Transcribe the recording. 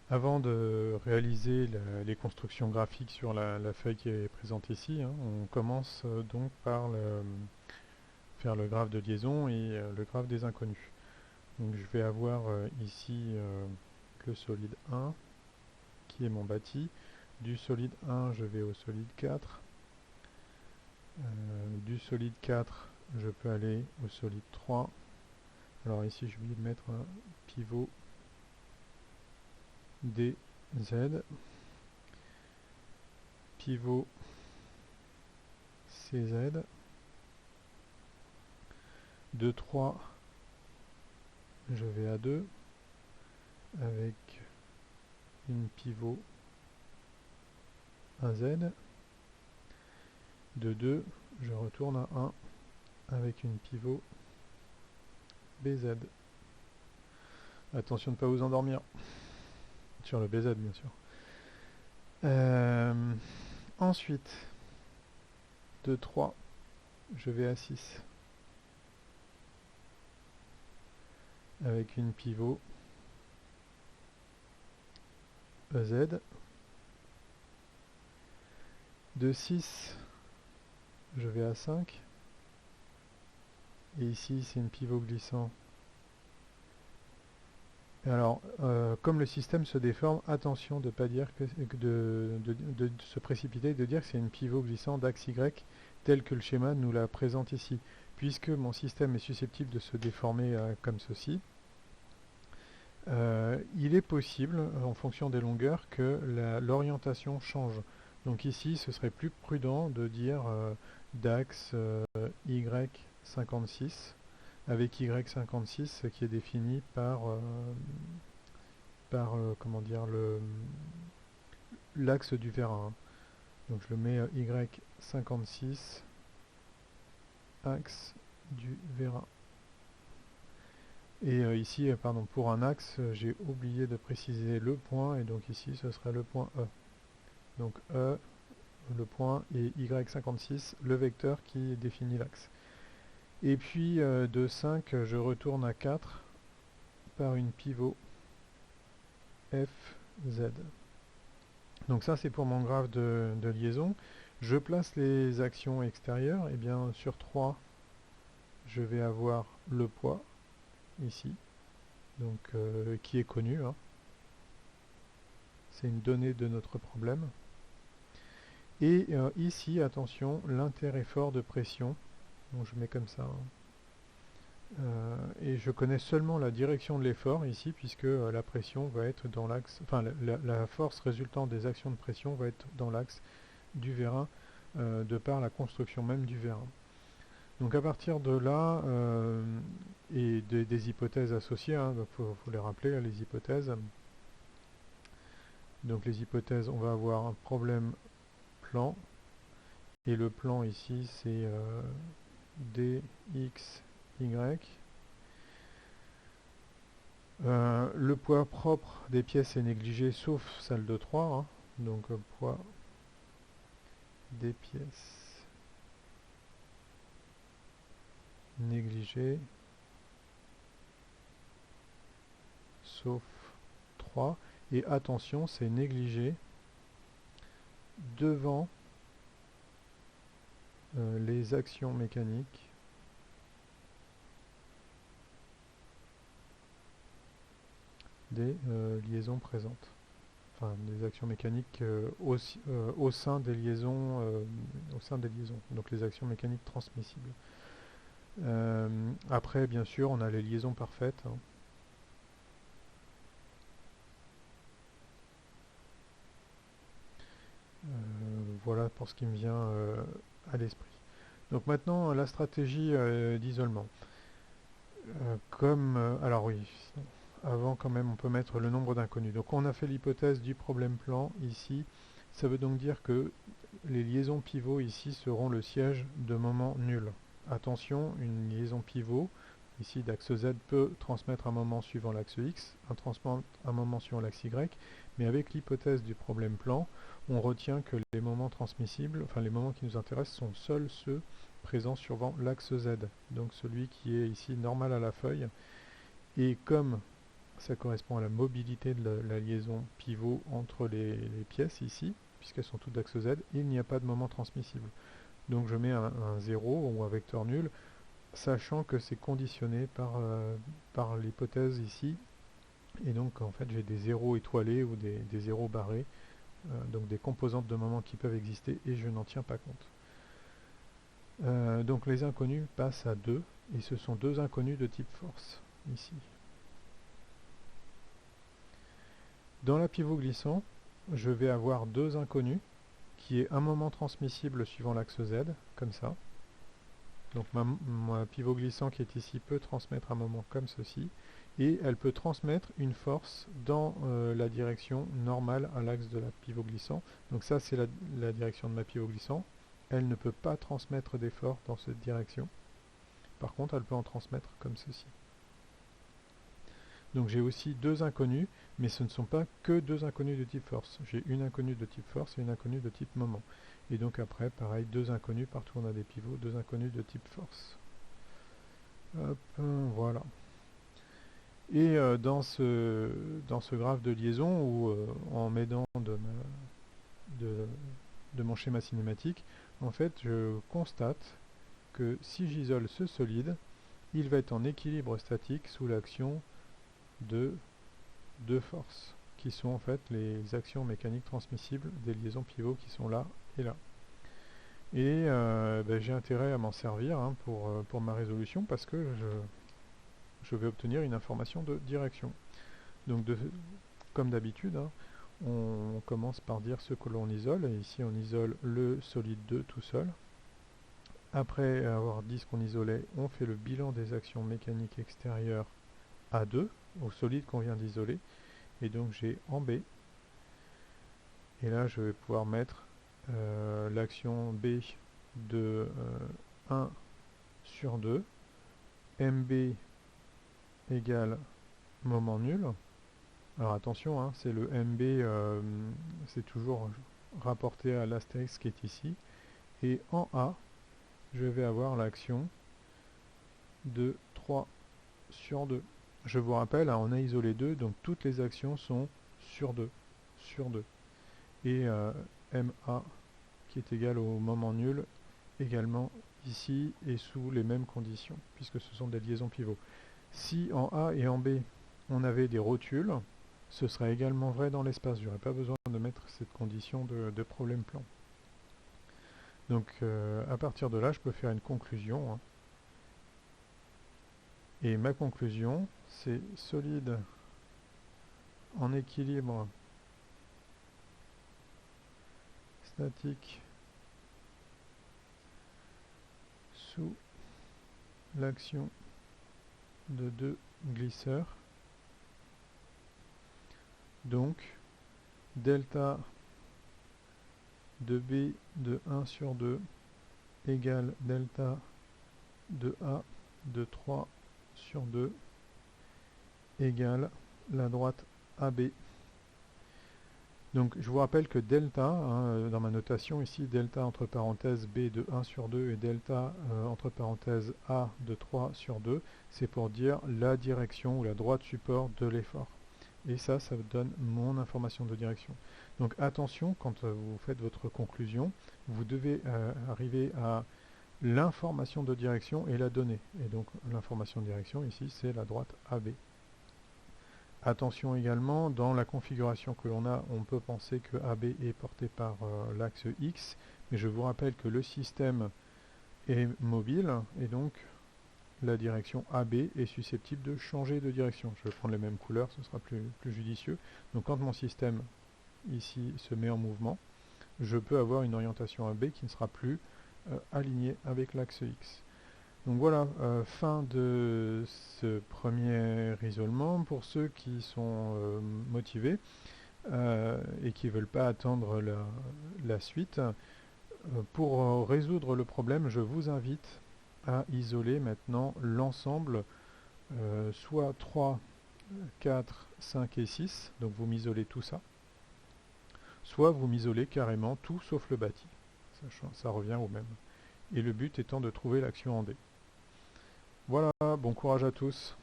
Avant de réaliser les constructions graphiques sur la feuille qui est présente ici, hein, on commence donc par faire le graphe de liaison et le graphe des inconnus. Donc je vais avoir ici le solide 1 qui est mon bâti. Du solide 1, je vais au solide 4. Du solide 4, je peux aller au solide 3. Alors ici, je vais mettre un pivot DZ, pivot CZ. De 3, je vais à 2 avec une pivot AZ. De 2, je retourne à 1 avec une pivot BZ. Attention de ne pas vous endormir sur le BZ bien sûr. Ensuite, de 3, je vais à 6 avec une pivot EZ. De 6, je vais à 5. Et ici, c'est une pivot glissant. Alors, comme le système se déforme, attention de ne pas dire de se précipiter, de dire que c'est une pivot glissant d'axe Y, tel que le schéma nous la présente ici. Puisque mon système est susceptible de se déformer comme ceci, il est possible, en fonction des longueurs, que l'orientation change. Donc ici, ce serait plus prudent de dire d'axe Y56, avec Y56 qui est défini comment dire, l'axe du vérin. Donc je le mets Y56, axe du vérin. Et ici, pardon, pour un axe, j'ai oublié de préciser le point, et donc ici, ce sera le point E. Donc E, le point, et Y56, le vecteur qui définit l'axe. Et puis de 5, je retourne à 4 par une pivot FZ. Donc ça, c'est pour mon graphe de liaison. Je place les actions extérieures. Et bien sur 3, je vais avoir le poids ici, donc qui est connu, hein. C'est une donnée de notre problème. Et ici, attention, l'intereffort de pression. Donc je mets comme ça, hein. Et je connais seulement la direction de l'effort ici, puisque la pression va être dans l'axe, enfin la force résultant des actions de pression va être dans l'axe du vérin, de par la construction même du vérin. Donc à partir de là, et des hypothèses associées, hein, donc faut les rappeler, les hypothèses. Donc les hypothèses, on va avoir un problème plan, et le plan ici c'est dxy. Le poids propre des pièces est négligé sauf celle de 3, hein. Donc poids des pièces négligé sauf 3. Et attention, c'est négligé devant les actions mécaniques des liaisons présentes. Enfin, des actions mécaniques au sein des liaisons, donc les actions mécaniques transmissibles. Après, bien sûr, on a les liaisons parfaites, hein. Voilà pour ce qui me vient à l'esprit. Donc maintenant, la stratégie d'isolement. Alors oui, avant quand même, on peut mettre le nombre d'inconnus. Donc on a fait l'hypothèse du problème plan ici. Ça veut donc dire que les liaisons pivots ici seront le siège de moment nul. Attention, une liaison pivot, ici d'axe Z, peut transmettre un moment suivant l'axe X, un moment suivant l'axe Y, mais avec l'hypothèse du problème plan, on retient que les moments transmissibles, enfin les moments qui nous intéressent, sont seuls ceux présents suivant l'axe Z, donc celui qui est ici normal à la feuille. Et comme ça correspond à la mobilité de la liaison pivot entre les pièces ici, puisqu'elles sont toutes d'axe Z, il n'y a pas de moment transmissible. Donc je mets un 0 ou un vecteur nul, sachant que c'est conditionné par l'hypothèse ici, et donc en fait j'ai des zéros étoilés ou des zéros barrés, donc des composantes de moment qui peuvent exister, et je n'en tiens pas compte. Donc les inconnus passent à 2, et ce sont deux inconnus de type force, ici. Dans la pivot glissant, je vais avoir deux inconnus, qui est un moment transmissible suivant l'axe Z, comme ça. Donc ma pivot glissant qui est ici peut transmettre un moment comme ceci, et elle peut transmettre une force dans la direction normale à l'axe de la pivot glissant. Donc ça c'est la direction de ma pivot glissant. Elle ne peut pas transmettre d'effort dans cette direction. Par contre elle peut en transmettre comme ceci. Donc j'ai aussi deux inconnus, mais ce ne sont pas que deux inconnus de type force. J'ai une inconnue de type force et une inconnue de type moment. Et donc après, pareil, deux inconnus, partout on a des pivots, deux inconnus de type force. Hop, voilà. Et dans ce graphe de liaison, où en m'aidant de mon schéma cinématique, en fait, je constate que si j'isole ce solide, il va être en équilibre statique sous l'action de deux forces, qui sont en fait les actions mécaniques transmissibles des liaisons pivots qui sont là et là. Et j'ai intérêt à m'en servir pour ma résolution, parce que je vais obtenir une information de direction. Donc comme d'habitude, on commence par dire ce que l'on isole, et ici on isole le solide 2 tout seul. Après avoir dit ce qu'on isolait, on fait le bilan des actions mécaniques extérieures A2, au solide qu'on vient d'isoler, et donc j'ai en B, et là je vais pouvoir mettre l'action B de 1 sur 2, MB égale moment nul. Alors attention, c'est le MB, c'est toujours rapporté à l'astérisque qui est ici, et en A, je vais avoir l'action de 3 sur 2. Je vous rappelle, on a isolé 2, donc toutes les actions sont sur 2. Et MA, qui est égal au moment nul, également ici et sous les mêmes conditions, puisque ce sont des liaisons pivots. Si en A et en B, on avait des rotules, ce serait également vrai dans l'espace. Je n'aurais pas besoin de mettre cette condition de problème plan. Donc à partir de là, je peux faire une conclusion. Et ma conclusion, c'est solide en équilibre statique sous l'action de deux glisseurs. Donc delta de B de 1 sur 2 égale delta de A de 3 sur 2 égale la droite AB. Donc je vous rappelle que delta, dans ma notation ici, delta entre parenthèses B de 1 sur 2 et delta entre parenthèses A de 3 sur 2, c'est pour dire la direction ou la droite support de l'effort. Et ça donne mon information de direction. Donc attention, quand vous faites votre conclusion, vous devez arriver à l'information de direction et la donner. Et donc l'information de direction ici, c'est la droite AB. Attention également, dans la configuration que l'on a, on peut penser que AB est porté par l'axe X, mais je vous rappelle que le système est mobile, et donc la direction AB est susceptible de changer de direction. Je vais prendre les mêmes couleurs, ce sera plus judicieux. Donc quand mon système ici se met en mouvement, je peux avoir une orientation AB qui ne sera plus alignée avec l'axe X. Donc voilà, fin de ce premier isolement. Pour ceux qui sont motivés et qui ne veulent pas attendre la suite, pour résoudre le problème, je vous invite à isoler maintenant l'ensemble, soit 3, 4, 5 et 6, donc vous m'isolez tout ça, soit vous m'isolez carrément tout sauf le bâti, ça revient au même. Et le but étant de trouver l'action en D. Voilà, bon courage à tous.